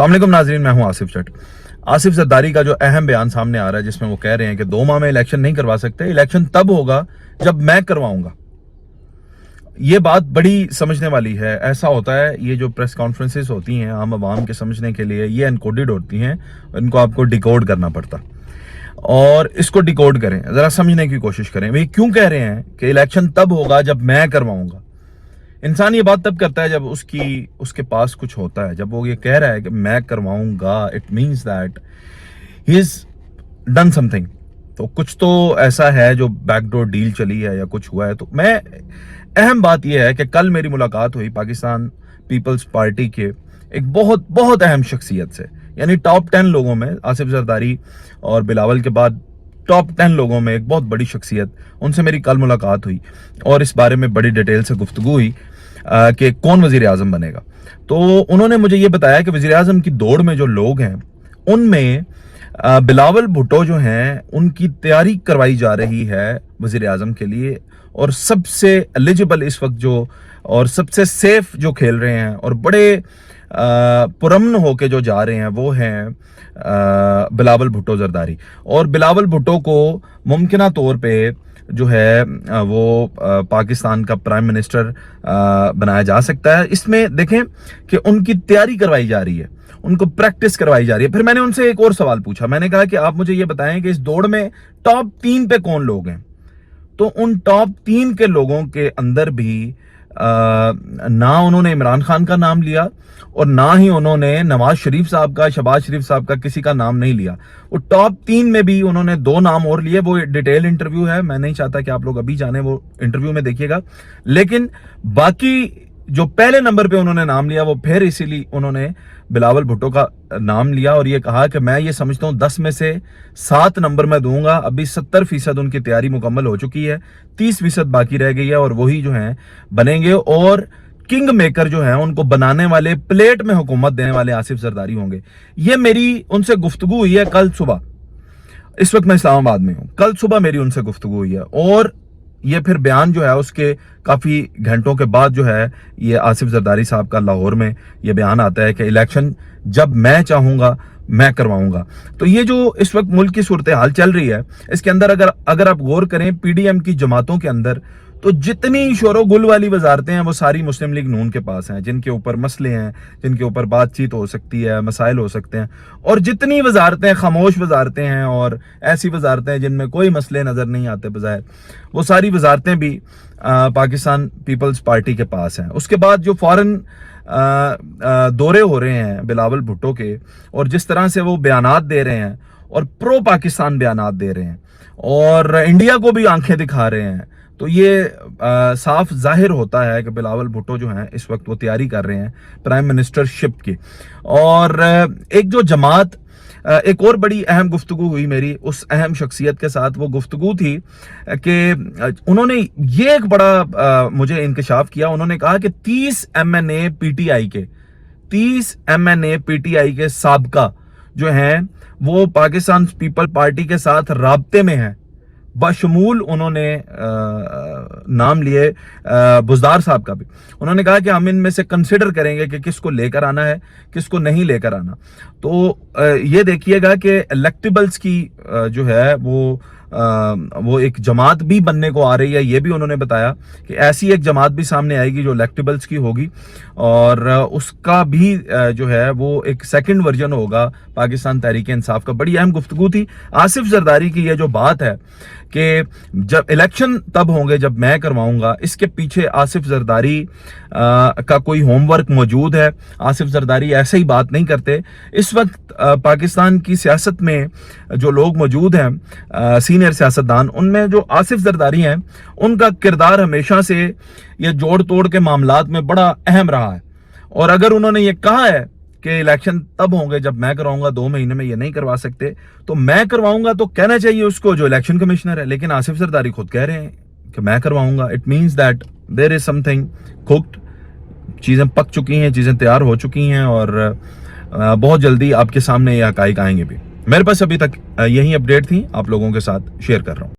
अस्सलाम वालेकुम नाज़रीन, मैं हूं आसिफ जट। आसिफ जरदारी का जो अहम बयान सामने आ रहा है जिसमें वो कह रहे हैं कि 2 माह में इलेक्शन नहीं करवा सकते, इलेक्शन तब होगा जब मैं करवाऊंगा। ये बात बड़ी समझने वाली है। ऐसा होता है, ये जो प्रेस कॉन्फ्रेंसेस होती हैं आम आवाम के समझने के लिए, ये एनकोडेड होती हैं, इनको आपको डिकोड करना पड़ता। और इसको डिकोड करें, जरा समझने की कोशिश करें। वे क्यों कह रहे हैं कि इलेक्शन तब होगा जब मैं करवाऊंगा। इंसान ये बात तब करता है जब उसके पास कुछ होता है। जब वो ये कह रहा है कि मैं करवाऊंगा, it means that he is done something. तो कुछ तो ऐसा है जो बैकडोर डील चली है या कुछ हुआ है। तो मैं अहम बात यह है कि कल मेरी मुलाकात हुई पाकिस्तान पीपल्स पार्टी के एक बहुत बहुत अहम शख्सियत से, यानी टॉप 10 लोगों में, आसिफ जरदारी और बिलावल के बाद टॉप 10 लोगों में एक बहुत बड़ी शख्सियत, उनसे मेरी कल मुलाकात हुई और इस बारे में बड़ी डिटेल से गुफ्तगू हुई कि कौन वजीर आजम बनेगा। तो उन्होंने मुझे ये बताया कि वजीर आजम की दौड़ में जो लोग हैं उनमें बिलावल भुट्टो जो हैं उनकी तैयारी करवाई जा रही है वजीर आजम के लिए, और सबसे एलिजिबल इस वक्त जो और सबसे सेफ जो खेल रहे हैं और बड़े पुरमन होके जो जा रहे हैं वो हैं बिलावल भुट्टो जरदारी। और बिलावल भुट्टो को मुमकिना तौर पे जो है वो पाकिस्तान का प्राइम मिनिस्टर बनाया जा सकता है। इसमें देखें कि उनकी तैयारी करवाई जा रही है, उनको प्रैक्टिस करवाई जा रही है। फिर मैंने उनसे एक और सवाल पूछा, मैंने कहा कि आप मुझे ये बताएं कि इस दौड़ में टॉप 3 पे कौन लोग हैं। तो उन टॉप 3 के लोगों के अंदर भी ना उन्होंने इमरान खान का नाम लिया और ना ही उन्होंने नवाज शरीफ साहब का, शहबाज शरीफ साहब का, किसी का नाम नहीं लिया। वो टॉप 3 में भी उन्होंने 2 नाम और लिए। वो डिटेल इंटरव्यू है, मैं नहीं चाहता कि आप लोग अभी जाने, वो इंटरव्यू में देखिएगा। लेकिन बाकी जो पहले नंबर पे उन्होंने नाम लिया वो फिर इसीलिए उन्होंने बिलावल भुट्टो का नाम लिया और ये कहा कि मैं ये समझता हूँ 10 में से 7 नंबर मैं दूंगा। अभी 70% उनकी तैयारी मुकम्मल हो चुकी है, 30% बाकी रह गई है और वही जो है बनेंगे। और किंग मेकर जो है, उनको बनाने वाले, प्लेट में हुकूमत देने वाले आसिफ जरदारी होंगे। ये मेरी उनसे गुफ्तगू हुई है कल सुबह। इस वक्त मैं इस्लामाबाद में हूँ। कल सुबह मेरी उनसे गुफ्तगू हुई है और ये फिर बयान जो है उसके काफी घंटों के बाद जो है ये आसिफ जरदारी साहब का लाहौर में ये बयान आता है कि इलेक्शन जब मैं चाहूंगा मैं करवाऊंगा। तो ये जो इस वक्त मुल्क की सूरत हाल चल रही है, इसके अंदर अगर आप गौर करें पीडीएम की जमातों के अंदर, तो जितनी शोरो गुल वाली वजारतें हैं वो सारी मुस्लिम लीग नून के पास हैं, जिनके ऊपर मसले हैं, जिनके ऊपर बातचीत हो सकती है, मसाइल हो सकते हैं। और जितनी वजारतें खामोश वजारतें हैं और ऐसी वजारतें हैं जिनमें कोई मसले नजर नहीं आते बजाय, वो सारी वजारतें भी पाकिस्तान पीपल्स पार्टी के पास हैं। उसके बाद जो फॉरेन दौरे हो रहे हैं बिलावल भुट्टो के, और जिस तरह से वो बयानात दे रहे हैं और प्रो पाकिस्तान बयानात दे रहे हैं और इंडिया को भी आंखें दिखा रहे हैं, तो ये साफ जाहिर होता है कि बिलावल भुट्टो जो हैं इस वक्त वो तैयारी कर रहे हैं प्राइम मिनिस्टरशिप की। और एक जो जमात, एक और बड़ी अहम गुफ्तगू हुई मेरी उस अहम शख्सियत के साथ, वो गुफ्तगू थी कि उन्होंने ये एक बड़ा मुझे इंकशाफ किया। उन्होंने कहा कि 30 MNA PTI के साबका जो हैं वो पाकिस्तान पीपल पार्टी के साथ राब्ते में हैं। बशमूल उन्होंने नाम लिए बुजदार साहब का भी। उन्होंने कहा कि हम इनमें से कंसिडर करेंगे कि किसको लेकर आना है, किसको नहीं लेकर आना। तो ये देखिएगा कि इलेक्टेबल्स की जो है वो एक जमात भी बनने को आ रही है। ये भी उन्होंने बताया कि ऐसी एक जमात भी सामने आएगी जो इलेक्टेबल्स की होगी और उसका भी जो है वो एक सेकंड वर्जन होगा पाकिस्तान तहरीक इंसाफ का। बड़ी अहम गुफ्तगू थी। आसिफ जरदारी की ये जो बात है कि जब इलेक्शन तब होंगे जब मैं करवाऊंगा, इसके पीछे आसिफ जरदारी का कोई होमवर्क मौजूद है। आसिफ जरदारी ऐसे ही बात नहीं करते। इस वक्त पाकिस्तान की सियासत में जो लोग मौजूद हैं सीनियर सियासतदान, उनमें जो आसिफ जरदारी हैं उनका किरदार हमेशा से ये जोड़ तोड़ के मामलात में बड़ा अहम रहा है। और अगर उन्होंने ये कहा है कि इलेक्शन तब होंगे जब मैं करवाऊंगा, 2 महीने में ये नहीं करवा सकते, तो मैं करवाऊंगा तो कहना चाहिए उसको जो इलेक्शन कमिश्नर है। लेकिन आसिफ जरदारी खुद कह रहे हैं कि मैं करवाऊंगा। It means that there is something cooked. चीजें पक चुकी हैं, चीजें तैयार हो चुकी हैं और बहुत जल्दी आपके सामने ये हकाइक आएंगे भी। मेरे पास अभी तक यही अपडेट थी, आप लोगों के साथ शेयर कर रहा हूं।